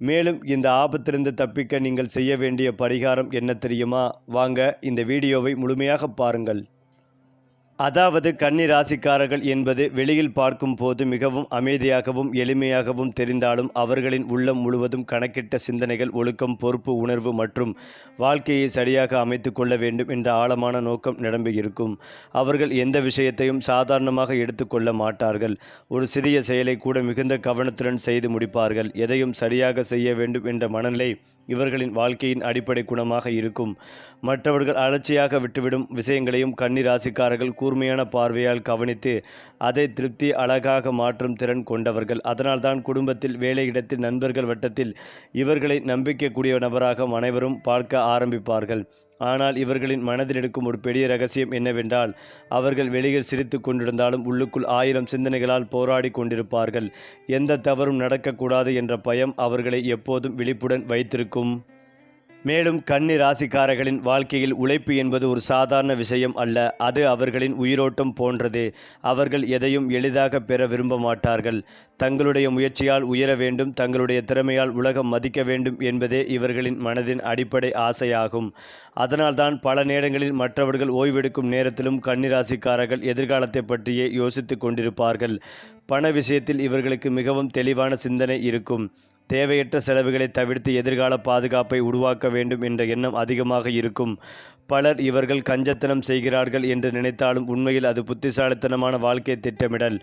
மேலும் இந்த ஆபத்திலிருந்து தப்பிக்க நீங்கள் செய்ய வேண்டிய பரிகாரம் என்ன தெரியுமா? வாங்க இந்த வீடியோவை முழுமையாக பாருங்கள். அதாவது கன்னி ராசிக்காரர்கள் என்பது வெளியில் பார்க்கும் போது மிகவும் அமைதியாகவும் எளிமையாகவும் தெரிந்தாலும் அவர்களின் உள்ளம் முழுவதும் கணக்கிட்ட சிந்தனைகள், ஒழுக்கம், பொறுப்பு உணர்வு மற்றும் வாழ்க்கையை சரியாக அமைத்து கொள்ள வேண்டும் என்ற ஆழமான நோக்கம் நிரம்பி இருக்கும். அவர்கள் எந்த விஷயத்தையும் சாதாரணமாக எடுத்துக்கொள்ள மாட்டார்கள். ஒரு சிறிய செயலை கூட மிகுந்த கவனத்துடன் செய்து முடிப்பார்கள். எதையும் சரியாக செய்ய வேண்டும் என்ற மனநிலை இவர்களின் வாழ்க்கையின் அடிப்படை குணமாக இருக்கும். மற்றவர்கள் அலட்சியாக விட்டுவிடும் விஷயங்களையும் கன்னி ராசிக்காரர்கள் கூர்மையான பார்வையால் கவனித்து அதை திருப்தி அழகாக மாற்றும் திறன் கொண்டவர்கள். அதனால்தான் குடும்பத்தில், வேலையிடத்தில், நண்பர்கள் வட்டத்தில் இவர்களை நம்பிக்கைக்கூடிய நபராக அனைவரும் பார்க்க ஆரம்பிப்பார்கள். ஆனால் இவர்களின் மனதில் இருக்கும் ஒரு பெரிய ரகசியம் என்னவென்றால், அவர்கள் வெளியில் சிரித்து கொண்டிருந்தாலும் உள்ளுக்குள் 1000 சிந்தனைகளால் போராடி கொண்டிருப்பார்கள். எந்த தவறும் நடக்கக்கூடாது என்ற பயம் அவர்களை எப்போதும் விழிப்புடன் வைத்திருக்கும். மேலும் கன்னி ராசிக்காரர்களின் வாழ்க்கையில் உழைப்பு என்பது ஒரு சாதாரண விஷயம் அல்ல. அது அவர்களின் உயிரோட்டம் போன்றது. அவர்கள் எதையும் எளிதாக பெற விரும்ப மாட்டார்கள். தங்களுடைய முயற்சியால் உயர வேண்டும், தங்களுடைய திறமையால் உலகம் மதிக்க வேண்டும் என்பதே இவர்களின் மனதின் அடிப்படை ஆசையாகும். அதனால்தான் பல நேரங்களில் மற்றவர்கள் ஓய்வெடுக்கும் நேரத்திலும் கன்னிராசிக்காரர்கள் எதிர்காலத்தை பற்றியே யோசித்து கொண்டிருப்பார்கள். பண விஷயத்தில் இவர்களுக்கு மிகவும் தெளிவான சிந்தனை இருக்கும். தேவையற்ற செலவுகளை தவிர்த்து எதிர்கால பாதுகாப்பை உருவாக்க வேண்டும் என்ற எண்ணம் அதிகமாக இருக்கும். பலர் இவர்கள் கஞ்சத்தனம் செய்கிறார்கள் என்று நினைத்தாலும் உண்மையில் அது புத்திசாலித்தனமான வாழ்க்கை திட்டமிடல்.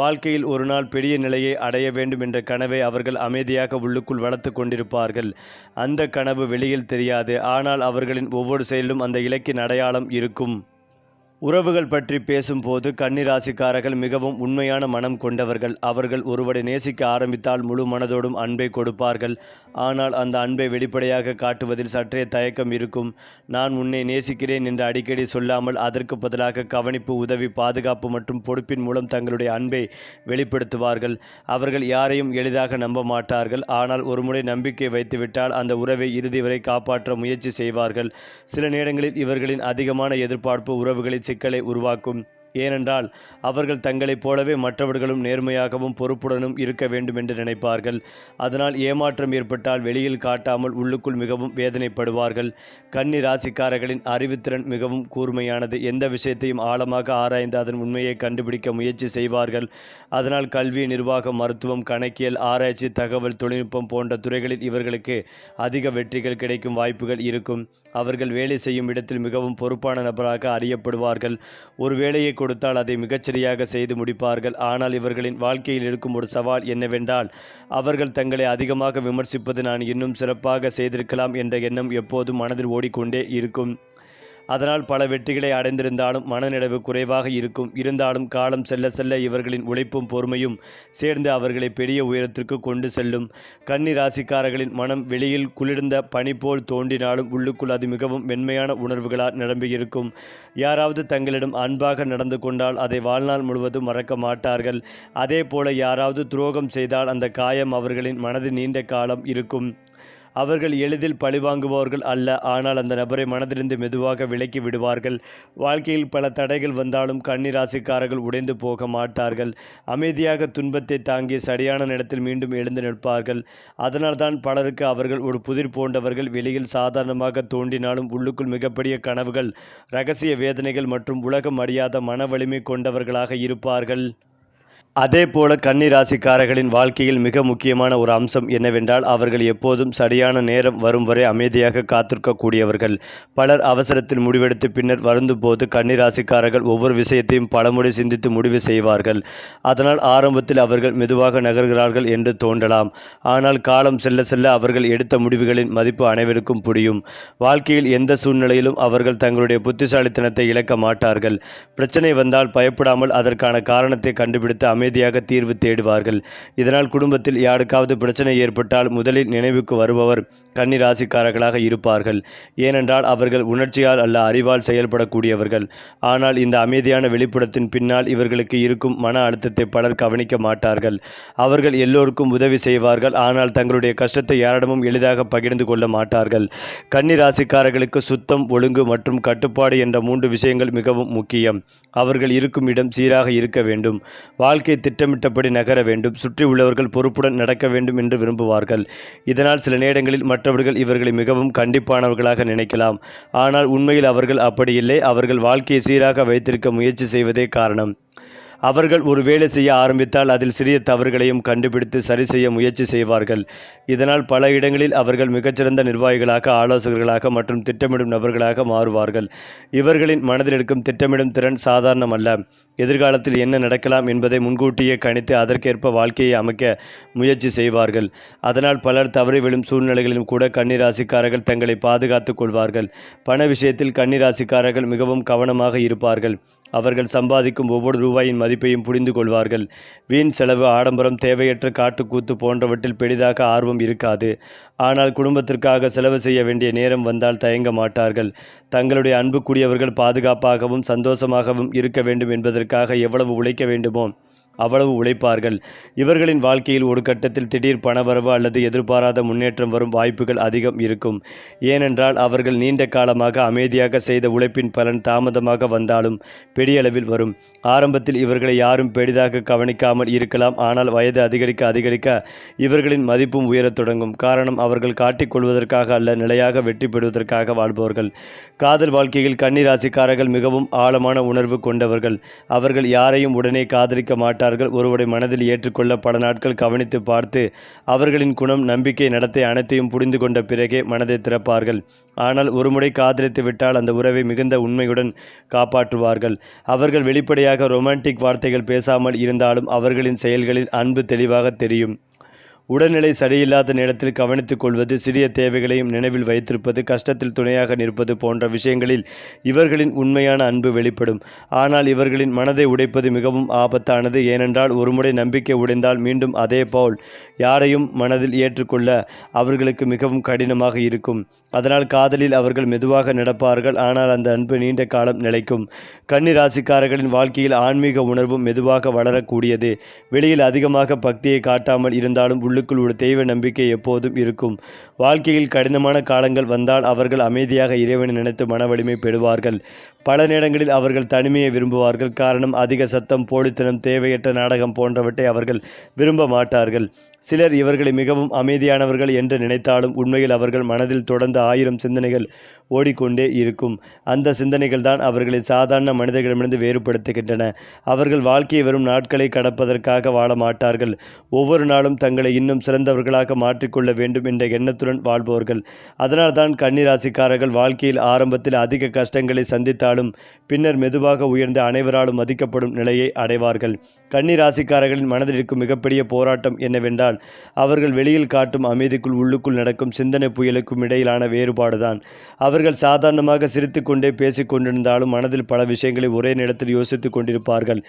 வாழ்க்கையில் ஒரு நாள் பெரிய நிலையை அடைய வேண்டும் என்ற கனவை அவர்கள் அமைதியாக உள்ளுக்குள் வளர்த்து கொண்டிருப்பார்கள். அந்த கனவு வெளியில் தெரியாது, ஆனால் அவர்களின் ஒவ்வொரு செயலிலும் அந்த இலக்கின் அடையாளம் இருக்கும். உறவுகள் பற்றி பேசும்போது கன்னிராசிக்காரர்கள் மிகவும் உண்மையான மனம் கொண்டவர்கள். அவர்கள் ஒருவரை நேசிக்க ஆரம்பித்தால் முழு மனதோடும் அன்பை கொடுப்பார்கள். ஆனால் அந்த அன்பை வெளிப்படையாக காட்டுவதில் சற்றே தயக்கம் இருக்கும். நான் உன்னை நேசிக்கிறேன் என்று அடிக்கடி சொல்லாமல் அதற்கு பதிலாக கவனிப்பு, உதவி, பாதுகாப்பு மற்றும் பொறுப்பின் மூலம் தங்களுடைய அன்பை வெளிப்படுத்துவார்கள். அவர்கள் யாரையும் எளிதாக நம்ப மாட்டார்கள். ஆனால் ஒருமுறை நம்பிக்கை வைத்துவிட்டால் அந்த உறவை இறுதி வரை காப்பாற்ற முயற்சி செய்வார்கள். சில நேரங்களில் இவர்களின் அதிகமான எதிர்பார்ப்பு உறவுகளில் சிக்கலை உருவாக்கும். ஏனென்றால் அவர்கள் தங்களைப் போலவே மற்றவர்களும் நேர்மையாகவும் பொறுப்புடனும் இருக்க வேண்டும் என்று நினைப்பார்கள். அதனால் ஏமாற்றம் ஏற்பட்டால் வெளியில் காட்டாமல் உள்ளுக்குள் மிகவும் வேதனைப்படுவார்கள். கன்னி ராசிக்காரர்களின் அறிவுத்திறன் மிகவும் கூர்மையானது. எந்த விஷயத்தையும் ஆழமாக ஆராய்ந்து அதன் உண்மையை கண்டுபிடிக்க முயற்சி செய்வார்கள். அதனால் கல்வி, நிர்வாகம், மருத்துவம், கணக்கியல், ஆராய்ச்சி, தகவல் தொழில்நுட்பம் போன்ற துறைகளில் இவர்களுக்கு அதிக வெற்றிகள் கிடைக்கும் வாய்ப்புகள் இருக்கும். அவர்கள் வேலை செய்யும் இடத்தில் மிகவும் பொறுப்பான நபராக அறியப்படுவார்கள். ஒரு வேலையை கொடுத்தால் அதை மிகச்சரியாக செய்து முடிப்பார்கள். ஆனால் இவர்களின் வாழ்க்கையில் இருக்கும் ஒரு சவால் என்னவென்றால், அவர்கள் தங்களை அதிகமாக விமர்சிப்பது. நான் இன்னும் சிறப்பாக செய்திருக்கலாம் என்ற எண்ணம் எப்போதும் மனதில் ஓடிக்கொண்டே இருக்கும். அதனால் பல வெற்றிகளை அடைந்திருந்தாலும் மனநிறைவு குறைவாக இருக்கும். இருந்தாலும் காலம் செல்ல செல்ல இவர்களின் உழைப்பும் பொறுமையும் சேர்ந்து அவர்களை பெரிய உயரத்திற்கு கொண்டு செல்லும். கன்னி ராசிக்காரர்களின் மனம் வெளியில் குளிர்ந்த பனி போல் தோன்றினாலும் உள்ளுக்குள் அது மிகவும் மென்மையான உணர்வுகளால் நிரம்பியிருக்கும். யாராவது தங்களிடம் அன்பாக நடந்து கொண்டால் அதை வாழ்நாள் முழுவதும் மறக்க மாட்டார்கள். அதே போல யாராவது துரோகம் செய்தால் அந்த காயம் அவர்களின் மனதில் நீண்ட காலம் இருக்கும். அவர்கள் எளிதில் பழிவாங்குபவர்கள் அல்ல, ஆனால் அந்த நபரை மனதிலிருந்து மெதுவாக விலக்கி விடுவார்கள். வாழ்க்கையில் பல தடைகள் வந்தாலும் கன்னி ராசிக்காரர்கள் உடைந்து போக மாட்டார்கள். அமைதியாக துன்பத்தை தாங்கி சரியான நேரத்தில் மீண்டும் எழுந்து நிற்பார்கள். அதனால்தான் பலருக்கு அவர்கள் ஒரு புதிர் போன்றவர்கள். வெளியில் சாதாரணமாக தோன்றினாலும் உள்ளுக்குள் மிகப்பெரிய கனவுகள், இரகசிய வேதனைகள் மற்றும் உலகம் அறியாத மன வலிமை கொண்டவர்களாக இருப்பார்கள். அதே போல கன்னி ராசிக்காரர்களின் வாழ்க்கையில் மிக முக்கியமான ஒரு அம்சம் என்னவென்றால், அவர்கள் எப்போதும் சரியான நேரம் வரும் வரை அமைதியாக காத்திருக்கக்கூடியவர்கள். பலர் அவசரத்தில் முடிவெடுத்து பின்னர் வருந்தும் போது கன்னி ராசிக்காரர்கள் ஒவ்வொரு விஷயத்தையும் பலமுறை சிந்தித்து முடிவு செய்வார்கள். அதனால் ஆரம்பத்தில் அவர்கள் மெதுவாக நகர்கிறார்கள் என்று தோன்றலாம். ஆனால் காலம் செல்ல செல்ல அவர்கள் எடுத்த முடிவுகளின் மதிப்பு அனைவருக்கும் புரியும். வாழ்க்கையில் எந்த சூழ்நிலையிலும் அவர்கள் தங்களுடைய புத்திசாலித்தனத்தை இழக்க மாட்டார்கள். பிரச்சனை வந்தால் பயப்படாமல் அதற்கான காரணத்தை கண்டுபிடித்து அமைதியாக தீர்வு தேடுவார்கள். இதனால் குடும்பத்தில் யாருக்காவது பிரச்சனை ஏற்பட்டால் முதலில் நினைவுக்கு வருபவர் கன்னி ராசிக்காரர்களாக இருப்பார்கள். ஏனென்றால் அவர்கள் உணர்ச்சியால் அல்ல, அறிவால் செயல்படக்கூடியவர்கள். ஆனால் இந்த அமைதியான வெளிப்படத்தின் பின்னால் இவர்களுக்கு இருக்கும் மன அழுத்தத்தை பலர் கவனிக்க மாட்டார்கள். அவர்கள் எல்லோருக்கும் உதவி செய்வார்கள், ஆனால் தங்களுடைய கஷ்டத்தை யாரிடமும் எளிதாக பகிர்ந்து கொள்ள மாட்டார்கள். கன்னி ராசிக்காரர்களுக்கு சுத்தம், ஒழுங்கு மற்றும் கட்டுப்பாடு என்ற 3 விஷயங்கள் மிகவும் முக்கியம். அவர்கள் இருக்கும் இடம் சீராக இருக்க வேண்டும். வாழ்க்கை வாழ்க்கை திட்டமிட்டபடி நகர வேண்டும், சுற்றி உள்ளவர்கள் பொறுப்புடன் நடக்க வேண்டும் என்று விரும்புவார்கள். இதனால் சில நேரங்களில் மற்றவர்கள் இவர்களை மிகவும் கண்டிப்பானவர்களாக நினைக்கலாம். ஆனால் உண்மையில் அவர்கள் அப்படி இல்லை. அவர்கள் வாழ்க்கையை சீராக வைத்திருக்க முயற்சி செய்வதே காரணம். அவர்கள் ஒரு வேலை செய்ய ஆரம்பித்தால் அதில் சிறிய தவறுகளையும் கண்டுபிடித்து சரி செய்ய முயற்சி செய்வார்கள். இதனால் பல இடங்களில் அவர்கள் மிகச்சிறந்த நிர்வாகிகளாக, ஆலோசகர்களாக மற்றும் திட்டமிடும் நபர்களாக மாறுவார்கள். இவர்களின் மனதில் இருக்கும் திட்டமிடும் திறன் சாதாரணமல்ல. எதிர்காலத்தில் என்ன நடக்கலாம் என்பதை முன்கூட்டியே கணித்து அதற்கேற்ப வாழ்க்கையை அமைக்க முயற்சி செய்வார்கள். அதனால் பலர் தவறி விழும் சூழ்நிலைகளிலும் கூட கன்னிராசிக்காரர்கள் தங்களை பாதுகாத்துக் கொள்வார்கள். பண விஷயத்தில் கன்னிராசிக்காரர்கள் மிகவும் கவனமாக இருப்பார்கள். அவர்கள் சம்பாதிக்கும் ஒவ்வொரு ரூபாயின் மதிப்பையும் புரிந்து கொள்வார்கள். வீண் செலவு, ஆடம்பரம், தேவையற்ற காட்டுக்கூத்து போன்றவற்றில் பெரிதாக ஆர்வம் இருக்காது. ஆனால் குடும்பத்திற்காக செலவு செய்ய வேண்டிய நேரம் வந்தால் தயங்க மாட்டார்கள். தங்களுடைய அன்புக்குரியவர்கள் பாதுகாப்பாகவும் சந்தோஷமாகவும் இருக்க வேண்டும் என்பதற்காக எவ்வளவு உழைக்க வேண்டுமோ அவ்வளவு உழைப்பார்கள். இவர்களின் வாழ்க்கையில் ஒரு கட்டத்தில் திடீர் பணவரவு அல்லது எதிர்பாராத முன்னேற்றம் வரும் வாய்ப்புகள் அதிகம் இருக்கும். ஏனென்றால் அவர்கள் நீண்ட காலமாக அமைதியாக செய்த உழைப்பின் பலன் தாமதமாக வந்தாலும் பெரிய அளவில் வரும். ஆரம்பத்தில் இவர்களை யாரும் பெரிதாக கவனிக்காமல் இருக்கலாம். ஆனால் வயது அதிகரிக்க அதிகரிக்க இவர்களின் மதிப்பும் உயரத் தொடங்கும். காரணம், அவர்கள் காட்டிக்கொள்வதற்காக அல்ல, நிலையாக வெற்றி பெறுவதற்காக வாழ்பவர்கள். காதல் வாழ்க்கையில் கன்னிராசிக்காரர்கள் மிகவும் ஆழமான உணர்வு கொண்டவர்கள். அவர்கள் யாரையும் உடனே காதலிக்க மாட்டார்கள். ஒருவரை மனதில் ஏற்றுக்கொள்ள பல நாட்கள் கவனித்து பார்த்து அவர்களின் குணம், நம்பிக்கை, நடத்தை அனைத்தையும் புரிந்து கொண்ட பிறகே மனதை திறப்பார்கள். ஆனால் ஒருமுறை காதலித்து விட்டால் அந்த உறவை மிகுந்த உண்மையுடன் காப்பாற்றுவார்கள். அவர்கள் வெளிப்படையாக ரொமான்டிக் வார்த்தைகள் பேசாமல் இருந்தாலும் அவர்களின் செயல்களில் அன்பு தெளிவாக தெரியும். உடல்நிலை சரியில்லாத நேரத்தில் கவனித்துக் கொள்வது, சிறிய தேவைகளையும் நினைவில் வைத்திருப்பது, கஷ்டத்தில் துணையாக நிற்பது போன்ற விஷயங்களில் இவர்களின் உண்மையான அன்பு வெளிப்படும். ஆனால் இவர்களின் மனதை உடைப்பது மிகவும் ஆபத்தானது. ஏனென்றால் ஒருமுறை நம்பிக்கை உடைந்தால் மீண்டும் அதே போல் யாரையும் மனதில் ஏற்றுக்கொள்ள அவர்களுக்கு மிகவும் கடினமாக இருக்கும். அதனால் காதலில் அவர்கள் மெதுவாக நடப்பார்கள். ஆனால் அந்த அன்பு நீண்ட காலம் நிலைக்கும். கன்னி ராசிக்காரர்களின் வாழ்க்கையில் ஆன்மீக உணர்வும் மெதுவாக வளரக்கூடியது. வெளியில் அதிகமாக பக்தியை காட்டாமல் இருந்தாலும் உள்ளுக்குள் ஒரு தெய்வ நம்பிக்கை எப்போதும் இருக்கும். வாழ்க்கையில் கடினமான காலங்கள் வந்தால் அவர்கள் அமைதியாக இறைவனை நினைத்து மன வலிமை பெறுவார்கள். பல நேரங்களில் அவர்கள் தனிமையை விரும்புவார்கள். காரணம், அதிக சத்தம், போலித்தனம், தேவையற்ற நாடகம் போன்றவற்றை அவர்கள் விரும்ப மாட்டார்கள். சிலர் இவர்களை மிகவும் அமைதியானவர்கள் என்று நினைத்தாலும் உண்மையில் அவர்கள் மனதில் தொடர்ந்து 1000 சிந்தனைகள் ஓடிக்கொண்டே இருக்கும். அந்த சிந்தனைகள் தான் அவர்களை சாதாரண மனிதர்களிடமிருந்து வேறுபடுத்துகின்றன. அவர்கள் வாழ்க்கையை வெறும் நாட்களை கடப்பதற்காக வாழ மாட்டார்கள். ஒவ்வொரு நாளும் தங்களை இன்னும் சிறந்தவர்களாக மாற்றிக்கொள்ள வேண்டும் என்ற எண்ணத்துடன் வாழ்பவர்கள். அதனால்தான் கன்னிராசிக்காரர்கள் வாழ்க்கையில் ஆரம்பத்தில் அதிக கஷ்டங்களை சந்தித்தாலும் பின்னர் மெதுவாக உயர்ந்து அனைவராலும் மதிக்கப்படும் நிலையை அடைவார்கள். கன்னிராசிக்காரர்களின் மனதில் இருக்கும் மிகப்பெரிய போராட்டம் என்னவென்றால் அவர்கள் வெளியில் காட்டும் அமைதிக்குள் உள்ளுக்குள் நடக்கும் சிந்தனை புயலுக்கும் இடையிலான வேறுபாடுதான். அவர்கள் சாதாரணமாக சிரித்து கொண்டே பேசிக் கொண்டிருந்தாலும் மனதில் பல விஷயங்களை ஒரே நேரத்தில் யோசித்துக் கொண்டிருப்பார்கள்.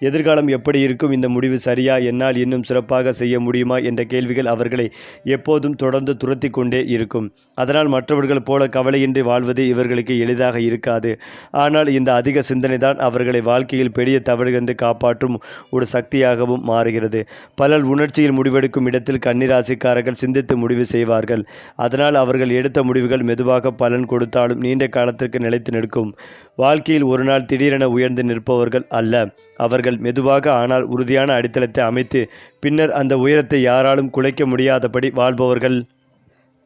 எதிர்காலம் எப்படி இருக்கும், இந்த முடிவு சரியா, என்னால் இன்னும் சிறப்பாக செய்ய முடியுமா என்ற கேள்விகள் அவர்களை எப்போதும் தொடர்ந்து துரத்தி கொண்டே இருக்கும். அதனால் மற்றவர்கள் போல கவலையின்றி வாழ்வது இவர்களுக்கு எளிதாக இருக்காது. ஆனால் இந்த அதிக சிந்தனை தான் அவர்களை வாழ்க்கையில் பெரிய தவறிலிருந்து காப்பாற்றும் ஒரு சக்தியாகவும் மாறுகிறது. பலர் உணர்ச்சியில் முடிவெடுக்கும் இடத்தில் கன்னிராசிக்காரர்கள் சிந்தித்து முடிவு செய்வார்கள். அதனால் அவர்கள் எடுத்த முடிவுகள் மெதுவாக பலன் கொடுத்தாலும் நீண்ட காலத்திற்கு நிலைத்து நிற்கும். வாழ்க்கையில் ஒரு நாள் திடீரென உயர்ந்து நிற்பவர்கள் அல்ல. அவர்கள் மெதுவாக ஆனால் உறுதியான அடித்தளத்தை அமைத்து பின்னர் அந்த உயரத்தை யாராலும் குலைக்க முடியாதபடி வாழ்பவர்கள்.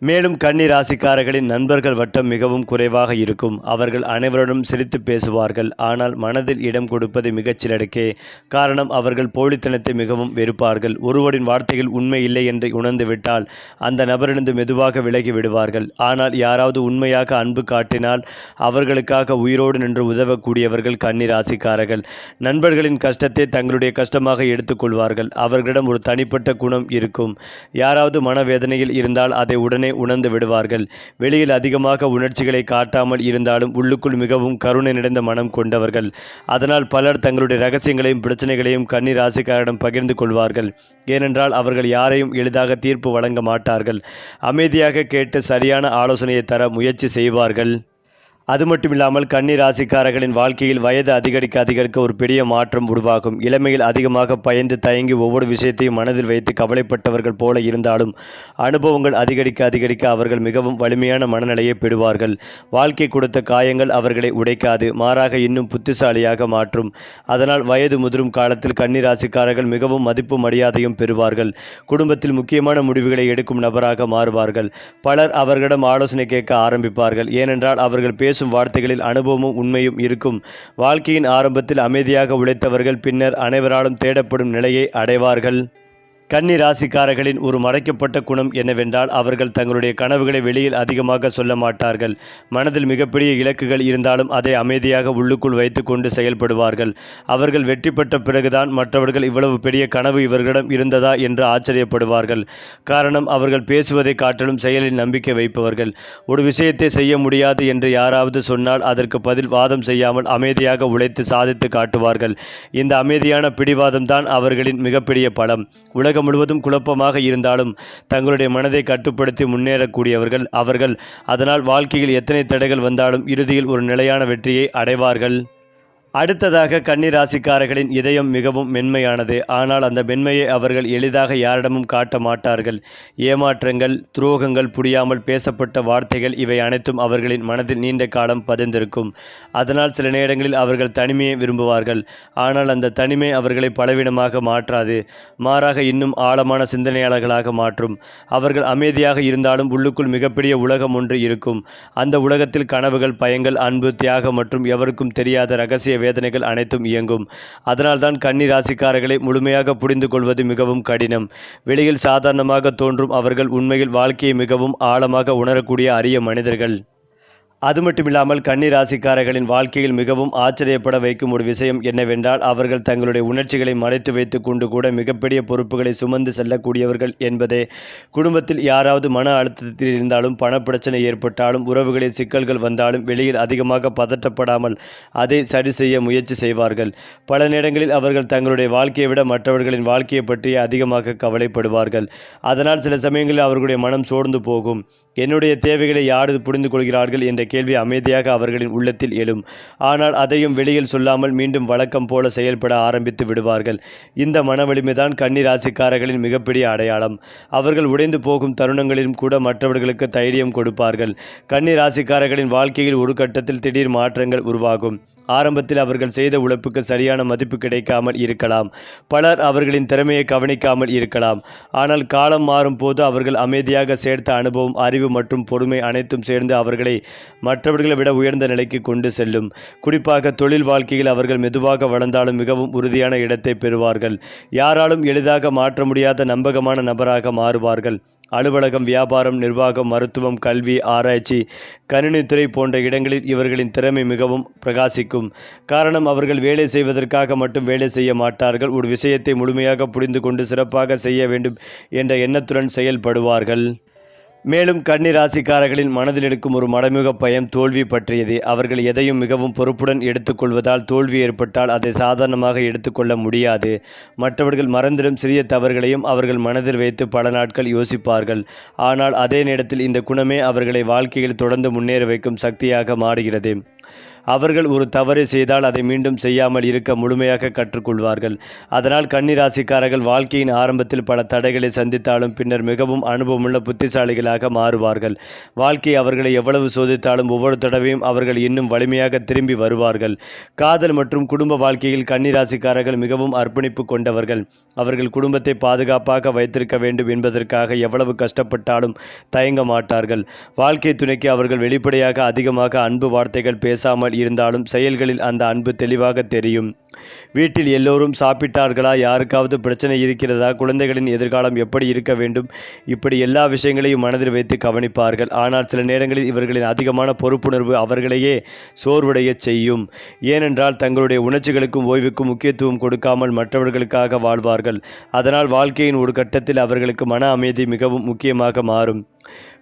மேலும் கன்னி ராசிக்காரர்களின் நண்பர்கள் வட்டம் மிகவும் குறைவாக இருக்கும். அவர்கள் அனைவருடன் சிரித்து பேசுவார்கள். ஆனால் மனதில் இடம் கொடுப்பது மிகச்சிலருக்கே. காரணம், அவர்கள் போலித்தனத்தை மிகவும் வெறுப்பார்கள். ஒருவரின் வார்த்தைகள் உண்மை இல்லை என்று உணர்ந்து விட்டால் அந்த நபரிலிருந்து மெதுவாக விலகி விடுவார்கள். ஆனால் யாராவது உண்மையாக அன்பு காட்டினால் அவர்களுக்காக உயிரோடு நின்று உதவக்கூடியவர்கள் கன்னி ராசிக்காரர்கள். நண்பர்களின் கஷ்டத்தை தங்களுடைய கஷ்டமாக எடுத்துக்கொள்வார்கள். அவர்களிடம் ஒரு தனிப்பட்ட குணம் இருக்கும். யாராவது மனவேதனையில் இருந்தால் அதை உடனே உணர்ந்து விடுவார்கள். வெளியில் அதிகமாக உணர்ச்சிகளை காட்டாமல் இருந்தாலும் உள்ளுக்குள் மிகவும் கருணை நிறைந்த மனம் கொண்டவர்கள். அதனால் பலர் தங்களுடைய ரகசியங்களையும் பிரச்சனைகளையும் கன்னி ராசிக்காரரிடம் பகிர்ந்து கொள்வார்கள். ஏனென்றால் அவர்கள் யாரையும் எளிதாக தீர்ப்பு வழங்க மாட்டார்கள். அமைதியாக கேட்டு சரியான ஆலோசனையை தர முயற்சி செய்வார்கள். அது மட்டும் இல்லாமல் கன்னி ராசிக்காரர்களின் வாழ்க்கையில் வயது அதிகரிக்க அதிகரிக்க ஒரு பெரிய மாற்றம் உருவாகும். இளமையில் அதிகமாக பயந்து தயங்கி ஒவ்வொரு விஷயத்தையும் மனதில் வைத்து கவலைப்பட்டவர்கள் போல இருந்தாலும் அனுபவங்கள் அதிகரிக்க அதிகரிக்க அவர்கள் மிகவும் வலிமையான மனநிலையை பெறுவார்கள். வாழ்க்கை கொடுத்த காயங்கள் அவர்களை உடைக்காது, மாறாக இன்னும் புத்திசாலியாக மாற்றும். அதனால் வயது முதிரும் காலத்தில் கன்னி ராசிக்காரர்கள் மிகவும் மதிப்பு மரியாதையும் பெறுவார்கள். குடும்பத்தில் முக்கியமான முடிவுகளை எடுக்கும் நபராக மாறுவார்கள். பலர் அவர்களிடம் ஆலோசனை கேட்க ஆரம்பிப்பார்கள். ஏனென்றால் அவர்கள் பேசும் வார்த்தைகளில் அனுபவமும் உண்மையும் இருக்கும். வாழ்க்கையின் ஆரம்பத்தில் அமைதியாக உழைத்தவர்கள் பின்னர் அனைவராலும் தேடப்படும் நிலையை அடைவார்கள். கன்னி ராசிக்காரர்களின் ஒரு மறைக்கப்பட்ட குணம் என்னவென்றால் அவர்கள் தங்களுடைய கனவுகளை வெளியில் அதிகமாக சொல்ல மாட்டார்கள். மனதில் மிகப்பெரிய இலக்குகள் இருந்தாலும் அதை அமைதியாக உள்ளுக்குள் வைத்து கொண்டு செயல்படுவார்கள். அவர்கள் வெற்றி பெற்ற பிறகுதான் மற்றவர்கள் இவ்வளவு பெரிய கனவு இவர்களிடம் இருந்ததா என்று ஆச்சரியப்படுவார்கள். காரணம், அவர்கள் பேசுவதை காட்டிலும் செயலில் நம்பிக்கை வைப்பவர்கள். ஒரு விஷயத்தை செய்ய முடியாது என்று யாராவது சொன்னால் அதற்கு பதில் வாதம் செய்யாமல் அமைதியாக உழைத்து சாதித்து காட்டுவார்கள். இந்த அமைதியான பிடிவாதம் தான் அவர்களின் மிகப்பெரிய பலம். உலகம் முழுவதும் குழப்பமாக இருந்தாலும் தங்களுடைய மனதை கட்டுப்படுத்தி முன்னேறக்கூடியவர்கள் அவர்கள். அதனால் வாழ்க்கையில் எத்தனை தடைகள் வந்தாலும் இறுதியில் ஒரு நிலையான வெற்றியை அடைவார்கள். அடுத்ததாக கன்னி ராசிக்காரர்களின் இதயம் மிகவும் மென்மையானது. ஆனால் அந்த மென்மையை அவர்கள் எளிதாக யாரிடமும் காட்ட மாட்டார்கள். ஏமாற்றங்கள், துரோகங்கள், புரியாமல் பேசப்பட்ட வார்த்தைகள் இவை அனைத்தும் அவர்களின் மனதில் நீண்ட காலம் பதிந்திருக்கும். அதனால் சில நேரங்களில் அவர்கள் தனிமையை விரும்புவார்கள். ஆனால் அந்த தனிமை அவர்களை பலவீனமாக மாற்றாது, மாறாக இன்னும் ஆழமான சிந்தனையாளர்களாக மாற்றும். அவர்கள் அமைதியாக இருந்தாலும் உள்ளுக்குள் மிகப்பெரிய உலகம் ஒன்று இருக்கும். அந்த உலகத்தில் கனவுகள், பயங்கள், அன்பு, தியாகம் மற்றும் எவருக்கும் தெரியாத ரகசிய வேதனைகள் அனைத்தும் இயங்கும். அதனால்தான் கன்னி ராசிக்காரர்களை முழுமையாக புரிந்து கொள்வது மிகவும் கடினம். வெளியில் சாதாரணமாக தோன்றும் அவர்கள் உண்மையில் வாழ்க்கையை மிகவும் ஆழமாக உணரக்கூடிய அரிய மனிதர்கள். அது மட்டுமில்லாமல் கன்னி ராசிக்காரர்களின் வாழ்க்கையில் மிகவும் ஆச்சரியப்பட வைக்கும் ஒரு விஷயம் என்னவென்றால் அவர்கள் தங்களுடைய உணர்ச்சிகளை மறைத்து வைத்து கொண்டு கூட மிகப்பெரிய பொறுப்புகளை சுமந்து செல்லக்கூடியவர்கள் என்பதே. குடும்பத்தில் யாராவது மன அழுத்தத்தில் இருந்தாலும், பணப்பிரச்சனை ஏற்பட்டாலும், உறவுகளில் சிக்கல்கள் வந்தாலும் வெளியில் அதிகமாக பதட்டப்படாமல் அதை சரி செய்ய முயற்சி செய்வார்கள். பல நேரங்களில் அவர்கள் தங்களுடைய வாழ்க்கையை விட மற்றவர்களின் வாழ்க்கையை பற்றி அதிகமாக கவலைப்படுவார்கள். அதனால் சில சமயங்களில் அவர்களுடைய மனம் சோர்ந்து போகும். என்னுடைய தேவைகளை யார் புரிந்து கொள்கிறார்கள் என்ற கேள்வி அமைதியாக அவர்களின் உள்ளத்தில் எழும். ஆனால் அதையும் வெளியில் சொல்லாமல் மீண்டும் வழக்கம் போல செயல்பட ஆரம்பித்து விடுவார்கள். இந்த மன வலிமைதான் கன்னி ராசிக்காரர்களின் மிகப்பெரிய அடையாளம். அவர்கள் உடைந்து போகும் தருணங்களிலும் கூட மற்றவர்களுக்கு தைரியம் கொடுப்பார்கள். கன்னி ராசிக்காரர்களின் வாழ்க்கையில் ஒரு கட்டத்தில் திடீர் மாற்றங்கள் உருவாகும். ஆரம்பத்தில் அவர்கள் செய்த உழைப்புக்கு சரியான மதிப்பு கிடைக்காமல் இருக்கலாம். பலர் அவர்களின் திறமையை கவனிக்காமல் இருக்கலாம். ஆனால் காலம் மாறும் போது அவர்கள் அமைதியாக சேர்த்த அனுபவம், அறிவு மற்றும் பொறுமை அனைத்தும் சேர்ந்து அவர்களை மற்றவர்களை விட உயர்ந்த நிலைக்கு கொண்டு செல்லும். குறிப்பாக தொழில் வாழ்க்கையில் அவர்கள் மெதுவாக வளர்ந்தாலும் மிகவும் உறுதியான இடத்தை பெறுவார்கள். யாராலும் எளிதாக மாற்ற முடியாத நம்பகமான நபராக மாறுவார்கள். அலுவலகம், வியாபாரம், நிர்வாகம், மருத்துவம், கல்வி, ஆராய்ச்சி, கணினித்துறை போன்ற இடங்களில் இவர்களின் திறமை மிகவும் பிரகாசிக்கும். காரணம், அவர்கள் வேலை செய்வதற்காக மட்டும் வேலை செய்ய மாட்டார்கள். ஒரு விஷயத்தை முழுமையாக புரிந்து கொண்டு சிறப்பாக செய்ய வேண்டும் என்ற எண்ணத்துடன் செயல்படுவார்கள். மேலும் கன்னி ராசிக்காரர்களின் மனதில் இருக்கும் ஒரு மறைமுக பயம் தோல்வி பற்றியது. அவர்கள் எதையும் மிகவும் பொறுப்புடன் எடுத்துக்கொள்வதால் தோல்வி ஏற்பட்டால் அதை சாதாரணமாக எடுத்துக்கொள்ள முடியாது. மற்றவர்கள் மறந்திடும் சிறிய தவறுகளையும் அவர்கள் மனதில் வைத்து பல நாட்கள் யோசிப்பார்கள். ஆனால் அதே நேரத்தில் இந்த குணமே அவர்களை வாழ்க்கையில் தொடர்ந்து முன்னேற வைக்கும் சக்தியாக மாறுகிறது. அவர்கள் ஒரு தவறு செய்தால் அதை மீண்டும் செய்யாமல் இருக்க முழுமையாக கற்றுக்கொள்வார்கள். அதனால் கன்னி ராசிக்காரர்கள் வாழ்க்கையின் ஆரம்பத்தில் பல தடைகளை சந்தித்தாலும் பின்னர் மிகவும் அனுபவமுள்ள புத்திசாலிகளாக மாறுவார்கள். வாழ்க்கை அவர்களை எவ்வளவு சோதித்தாலும் ஒவ்வொரு தடவையும் அவர்கள் இன்னும் வலிமையாக திரும்பி வருவார்கள். காதல் மற்றும் குடும்ப வாழ்க்கையில் கன்னி ராசிக்காரர்கள் மிகவும் அர்ப்பணிப்பு கொண்டவர்கள். அவர்கள் குடும்பத்தை பாதுகாப்பாக வைத்திருக்க வேண்டும் என்பதற்காக எவ்வளவு கஷ்டப்பட்டாலும் தயங்க மாட்டார்கள். வாழ்க்கை துணைக்கு அவர்கள் வெளிப்படையாக அதிகமாக அன்பு வார்த்தைகள் பேசாமல் இருந்தாலும் செயல்களில் அந்த அன்பு தெளிவாக தெரியும். வீட்டில் எல்லோரும் சாப்பிட்டார்களா, யாருக்காவது பிரச்சனை இருக்கிறதா, குழந்தைகளின் எதிர்காலம் எப்படி இருக்க வேண்டும், இப்படி எல்லா விஷயங்களையும் மனதில் வைத்து கவனிப்பார்கள். ஆனால் சில நேரங்களில் இவர்களின் அதிகமான பொறுப்புணர்வு அவர்களையே சோர்வடைய செய்யும். ஏனென்றால் தங்களுடைய உணர்ச்சிகளுக்கும் ஓய்வுக்கும் முக்கியத்துவம் கொடுக்காமல் மற்றவர்களுக்காக வாழ்வார்கள். அதனால் வாழ்க்கையின் ஒரு கட்டத்தில் அவர்களுக்கு மன அமைதி மிகவும் முக்கியமாக மாறும்.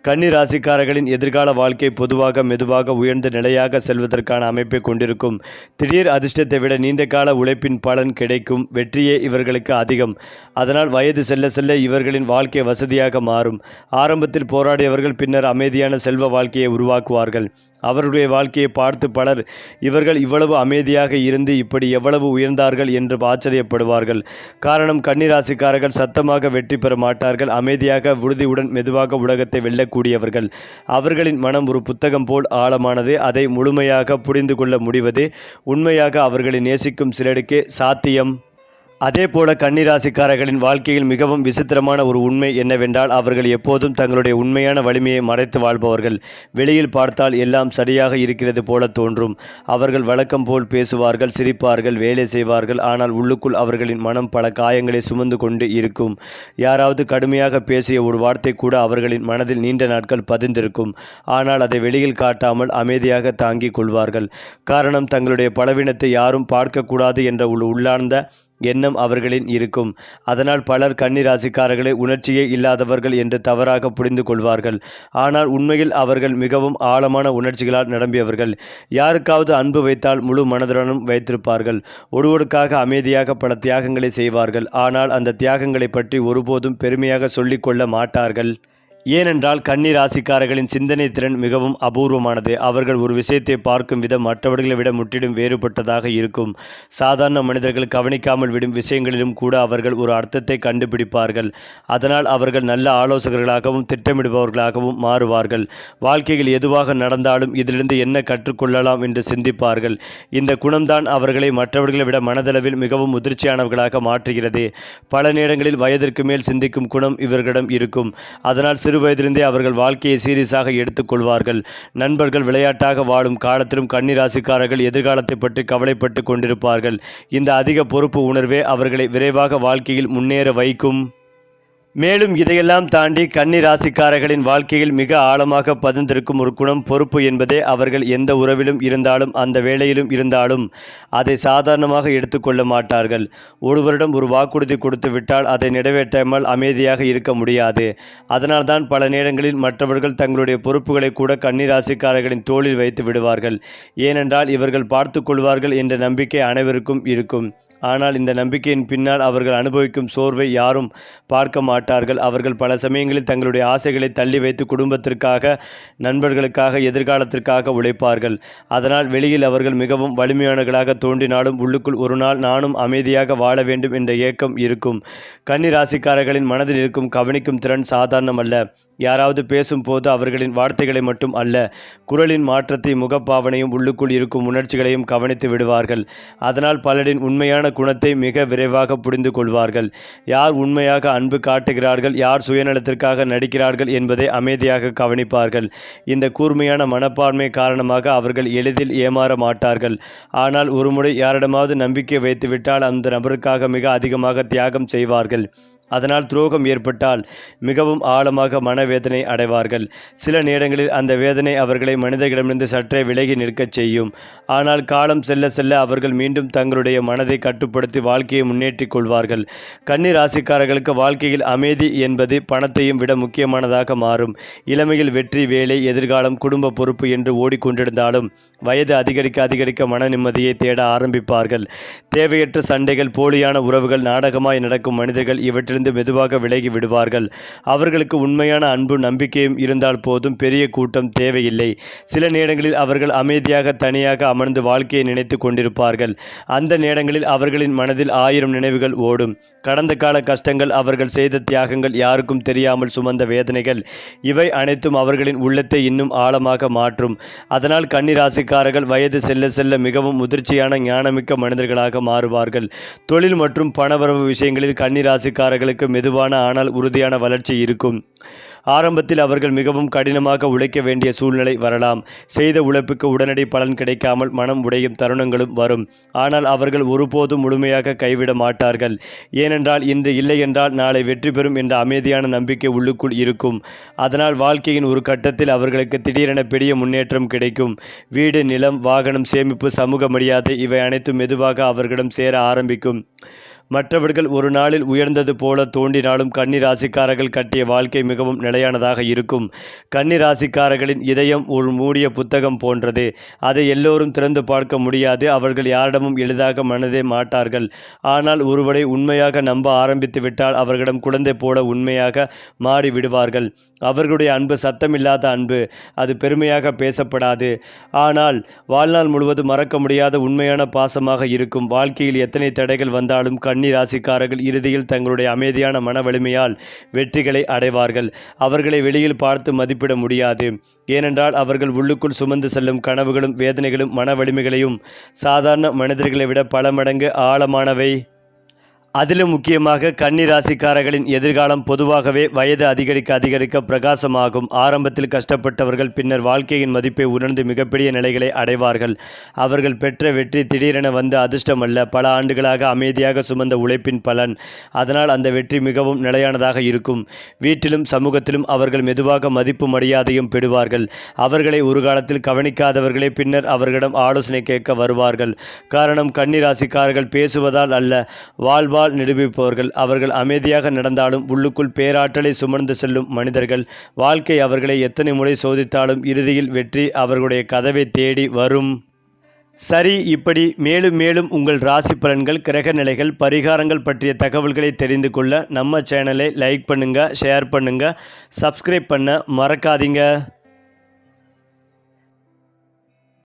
கன்னி ராசிக்காரர்களின் எதிர்கால வாழ்க்கை பொதுவாக மெதுவாக உயர்ந்த நிலையாக செல்வதற்கான அமைப்பை கொண்டிருக்கும். திடீர் அதிர்ஷ்டத்தை விட நீண்ட கால உழைப்பின் பலன் கிடைக்கும் வெற்றியே இவர்களுக்கு அதிகம். அதனால் வயது செல்ல செல்ல இவர்களின் வாழ்க்கை வசதியாக மாறும். ஆரம்பத்தில் போராடியவர்கள் பின்னர் அமைதியான செல்வ வாழ்க்கையை உருவாக்குவார்கள். அவருடைய வாழ்க்கையை பார்த்து பலர் இவர்கள் இவ்வளவு அமைதியாக இருந்து இப்படி எவ்வளவு உயர்ந்தார்கள் என்று ஆச்சரியப்படுவார்கள். காரணம், கன்னிராசிக்காரர்கள் சத்தமாக வெற்றி பெற மாட்டார்கள். அமைதியாக உறுதியுடன் மெதுவாக உலகத்தை வெல்லக்கூடியவர்கள். அவர்களின் மனம் ஒரு புத்தகம் போல் ஆழமானது. அதை முழுமையாக புரிந்து கொள்ள முடிவது உண்மையாக அவர்களை நேசிக்கும் சிலருக்கே சாத்தியம். அதே போல கன்னிராசிக்காரர்களின் வாழ்க்கையில் மிகவும் விசித்திரமான ஒரு உண்மை என்னவென்றால், அவர்கள் எப்போதும் தங்களுடைய உண்மையான வலிமையை மறைத்து வாழ்பவர்கள். வெளியில் பார்த்தால் எல்லாம் சரியாக இருக்கிறது போல தோன்றும். அவர்கள் வழக்கம் போல் பேசுவார்கள், சிரிப்பார்கள், வேலை செய்வார்கள். ஆனால் உள்ளுக்குள் அவர்களின் மனம் பல காயங்களை சுமந்து கொண்டு இருக்கும். யாராவது கடுமையாக பேசிய ஒரு வார்த்தை கூட அவர்களின் மனதில் நீண்ட நாட்கள் பதிந்திருக்கும். ஆனால் அதை வெளியில் காட்டாமல் அமைதியாக தாங்கிக் கொள்வார்கள். காரணம், தங்களுடைய பலவீனத்தை யாரும் பார்க்கக்கூடாது என்ற உள்ளார்ந்த எண்ணம் அவர்களின் இருக்கும். அதனால் பலர் கன்னிராசிக்காரர்களை உணர்ச்சியே இல்லாதவர்கள் என்று தவறாக புரிந்து கொள்வார்கள். ஆனால் உண்மையில் அவர்கள் மிகவும் ஆழமான உணர்ச்சிகளால் நிரம்பியவர்கள். யாருக்காவது அன்பு வைத்தால் முழு மனதுடனும் வைத்திருப்பார்கள். ஒருவருக்காக அமைதியாக பல தியாகங்களை செய்வார்கள். ஆனால் அந்த தியாகங்களை பற்றி ஒருபோதும் பெருமையாக சொல்லிக்கொள்ள மாட்டார்கள். ஏனென்றால் கன்னிராசிக்காரர்களின் சிந்தனை திறன் மிகவும் அபூர்வமானது. அவர்கள் ஒரு விஷயத்தை பார்க்கும் விதம் மற்றவர்களை விட முற்றிலும் வேறுபட்டதாக இருக்கும். சாதாரண மனிதர்கள் கவனிக்காமல் விடும் விஷயங்களிலும் கூட அவர்கள் ஒரு அர்த்தத்தை கண்டுபிடிப்பார்கள். அதனால் அவர்கள் நல்ல ஆலோசகர்களாகவும் திட்டமிடுபவர்களாகவும் மாறுவார்கள். வாழ்க்கையில் எதுவாக நடந்தாலும் இதிலிருந்து என்ன கற்றுக்கொள்ளலாம் என்று சிந்திப்பார்கள். இந்த குணம்தான் அவர்களை மற்றவர்களை விட மனதளவில் மிகவும் முதிர்ச்சியானவர்களாக மாற்றுகிறது. பல நேரங்களில் வயதிற்கு மேல் சிந்திக்கும் குணம் இவர்களிடம் இருக்கும். அதனால் சிறு வயதிலிருந்தே அவர்கள் வாழ்க்கையை சீரியஸாக எடுத்துக்கொள்வார்கள். நண்பர்கள் விளையாட்டாக வாழும் காலத்திலும் கன்னிராசிக்காரர்கள் எதிர்காலத்தை பற்றி கவலைப்பட்டு கொண்டிருப்பார்கள். இந்த அதிக பொறுப்பு உணர்வே அவர்களை விரைவாக வாழ்க்கையில் முன்னேற வைக்கும். மேலும் இதையெல்லாம் தாண்டி கன்னிராசிக்காரர்களின் வாழ்க்கையில் மிக ஆழமாக பதிந்திருக்கும் ஒரு குணம் பொறுப்பு என்பதே. அவர்கள் எந்த உறவிலும் இருந்தாலும் அந்த வேளையிலும் இருந்தாலும் அதை சாதாரணமாக எடுத்துக்கொள்ள மாட்டார்கள். ஒருவரிடம் ஒரு வாக்குறுதி கொடுத்து விட்டால் அதை நிறைவேற்றாமல் அமைதியாக இருக்க முடியாது. அதனால்தான் பல நேரங்களில் மற்றவர்கள் தங்களுடைய பொறுப்புகளை கூட கன்னிராசிக்காரர்களின் தோளில் வைத்து விடுவார்கள். ஏனென்றால் இவர்கள் பார்த்து கொள்வார்கள் என்ற நம்பிக்கை அனைவருக்கும் இருக்கும். ஆனால் இந்த நம்பிக்கையின் பின்னால் அவர்கள் அனுபவிக்கும் சோர்வை யாரும் பார்க்க மாட்டார்கள். அவர்கள் பல சமயங்களில் தங்களுடைய ஆசைகளை தள்ளி வைத்து குடும்பத்திற்காக, நண்பர்களுக்காக, எதிர்காலத்திற்காக உழைப்பார்கள். அதனால் வெளியில் அவர்கள் மிகவும் வலிமையானவர்களாக தோன்றினாலும் உள்ளுக்குள் ஒரு நாள் நானும் அமைதியாக வாழ வேண்டும் என்ற ஏக்கம் இருக்கும். கன்னிராசிக்காரர்களின் மனதில் இருக்கும் கவனிக்கும் திறன் சாதாரணமல்ல. யாராவது பேசும்போது அவர்களின் வார்த்தைகளை மட்டும் அல்ல, குரலின் மாற்றத்தை, முகப்பாவனையும், உள்ளுக்குள் இருக்கும் உணர்ச்சிகளையும் கவனித்து விடுவார்கள். அதனால் பலரின் உண்மையான குணத்தை மிக விரைவாக புரிந்து கொள்வார்கள். யார் உண்மையாக அன்பு காட்டுகிறார்கள், யார் சுயநலத்திற்காக நடிக்கிறார்கள் என்பதை அமைதியாக கவனிப்பார்கள். இந்த கூர்மையான மனப்பான்மை காரணமாக அவர்கள் எளிதில் ஏமாற மாட்டார்கள். ஆனால் ஒருமுறை யாரிடமாவது நம்பிக்கை வைத்துவிட்டால் அந்த நபருக்காக மிக அதிகமாக தியாகம் செய்வார்கள். அதனால் துரோகம் ஏற்பட்டால் மிகவும் ஆழமாக மனவேதனை அடைவார்கள். சில நேரங்களில் அந்த வேதனை அவர்களை மனிதர்களிடமிருந்து சற்றே விலகி நிற்கச் செய்யும். ஆனால் காலம் செல்ல செல்ல அவர்கள் மீண்டும் தங்களுடைய மனதை கட்டுப்படுத்தி வாழ்க்கையை முன்னேற்றிக் கொள்வார்கள். கன்னி ராசிக்காரர்களுக்கு வாழ்க்கையில் அமைதி என்பது பணத்தையும் விட முக்கியமானதாக மாறும். இளமையில் வெற்றி, வேலை, எதிர்காலம், குடும்ப பொறுப்பு என்று ஓடிக்கொண்டிருந்தாலும் வயது அதிகரிக்க மன நிம்மதியை தேட ஆரம்பிப்பார்கள். தேவையற்ற சண்டைகள், போலியான உறவுகள், நாடகமாய் நடக்கும் மனிதர்கள் இவற்றிலிருந்து மெதுவாக விலகி விடுவார்கள். அவர்களுக்கு உண்மையான அன்பு, நம்பிக்கையும் இருந்தால் போதும். பெரிய கூட்டம் தேவையில்லை. சில நேரங்களில் அவர்கள் அமைதியாக தனியாக அமர்ந்து வாழ்க்கையை நினைத்து கொண்டிருப்பார்கள். அந்த நேரங்களில் அவர்களின் மனதில் 1000 நினைவுகள் ஓடும். கடந்த கால கஷ்டங்கள், அவர்கள் செய்த தியாகங்கள், யாருக்கும் தெரியாமல் சுமந்த வேதனைகள், இவை அனைத்தும் அவர்களின் உள்ளத்தை இன்னும் ஆழமாக மாற்றும். அதனால் கன்னிராசிக்காரர்கள் வயது செல்ல செல்ல மிகவும் முதிர்ச்சியான, ஞானமிக்க மனிதர்களாக மாறுவார்கள். தொழில் மற்றும் பணவரவு விஷயங்களில் கன்னிராசிக்காரர்களுக்கு மெதுவான ஆனால் உறுதியான வளர்ச்சி இருக்கும். ஆரம்பத்தில் அவர்கள் மிகவும் கடினமாக உழைக்க வேண்டிய சூழ்நிலை வரலாம். செய்த உழைப்புக்கு உடனடி பலன் கிடைக்காமல் மனம் உடையும் தருணங்களும் வரும். ஆனால் அவர்கள் ஒருபோதும் முழுமையாக கைவிட மாட்டார்கள். ஏனென்றால் இன்று இல்லை என்றால் நாளை வெற்றி பெறும் என்ற அமைதியான நம்பிக்கை உள்ளுக்குள் இருக்கும். அதனால் வாழ்க்கையின் ஒரு கட்டத்தில் அவர்களுக்கு திடீரென பெரிய முன்னேற்றம் கிடைக்கும். வீடு, நிலம், வாகனம், சேமிப்பு, சமூக மரியாதை, இவை அனைத்தும் மெதுவாக அவர்களிடம் சேர ஆரம்பிக்கும். மற்றவர்கள் ஒரு நாளில் உயர்ந்தது போல தோன்றினாலும் கன்னி ராசிக்காரர்கள் கட்டிய வாழ்க்கை மிகவும் நிலையானதாக இருக்கும். கன்னி ராசிக்காரர்களின் இதயம் ஒரு மூடிய புத்தகம் போன்றது. அதை எல்லோரும் திறந்து பார்க்க முடியாது. அவர்கள் யாரிடமும் எளிதாக மனதே மாட்டார்கள். ஆனால் ஒருவரை உண்மையாக நம்ப ஆரம்பித்து விட்டால் அவர்களிடம் குழந்தை போல உண்மையாக மாறி விடுவார்கள். அவர்களுடைய அன்பு சத்தமில்லாத அன்பு. அது பெருமையாக பேசப்படாது. ஆனால் வாழ்நாள் முழுவதும் மறக்க முடியாத உண்மையான பாசமாக இருக்கும். வாழ்க்கையில் எத்தனை தடைகள் வந்தாலும் கன்னி ராசிக்காரர்கள் இறுதியில் தங்களுடைய அமைதியான மன வலிமையால் வெற்றிகளை அடைவார்கள். அவர்களை வெளியில் பார்த்து மதிப்பிட முடியாது. ஏனென்றால் அவர்கள் உள்ளுக்குள் சுமந்து செல்லும் கனவுகளும் வேதனைகளும் மன வலிமைகளையும் சாதாரண மனிதர்களை விட பல மடங்கு ஆழமானவை. அதிலும் முக்கியமாக கன்னி ராசிக்காரர்களின் எதிர்காலம் பொதுவாகவே வயது அதிகரிக்க பிரகாசமாகும். ஆரம்பத்தில் கஷ்டப்பட்டவர்கள் பின்னர் வாழ்க்கையின் மதிப்பை உணர்ந்து மிகப்பெரிய நிலைகளை அடைவார்கள். அவர்கள் பெற்ற வெற்றி திடீரென வந்து அதிர்ஷ்டமல்ல, பல ஆண்டுகளாக அமைதியாக சுமந்த உழைப்பின் பலன். அதனால் அந்த வெற்றி மிகவும் நிலையானதாக இருக்கும். வீட்டிலும் சமூகத்திலும் அவர்கள் மெதுவாக மதிப்பு மரியாதையும் பெறுவார்கள். அவர்களை ஒரு காலத்தில் கவனிக்காதவர்களே பின்னர் அவர்களிடம் ஆலோசனை கேட்க வருவார்கள். காரணம், கன்னி ராசிக்காரர்கள் பேசுவதால் அல்ல, வாழ்வால் நிரூபிப்பவர்கள். அவர்கள் அமைதியாக நடந்தாலும் உள்ளுக்குள் பேராற்றலை சுமந்து செல்லும் மனிதர்கள். வாழ்க்கை அவர்களை எத்தனை முறை சோதித்தாலும் இறுதியில் வெற்றி அவர்களுடைய கதவை தேடி வரும். சரி, இப்படி மேலும் மேலும் உங்கள் ராசி பலன்கள், கிரக நிலைகள், பரிகாரங்கள் பற்றிய தகவல்களை தெரிந்து கொள்ள நம்ம சேனலை லைக் பண்ணுங்க, ஷேர் பண்ணுங்க, சப்ஸ்கிரைப் பண்ண மறக்காதீங்க.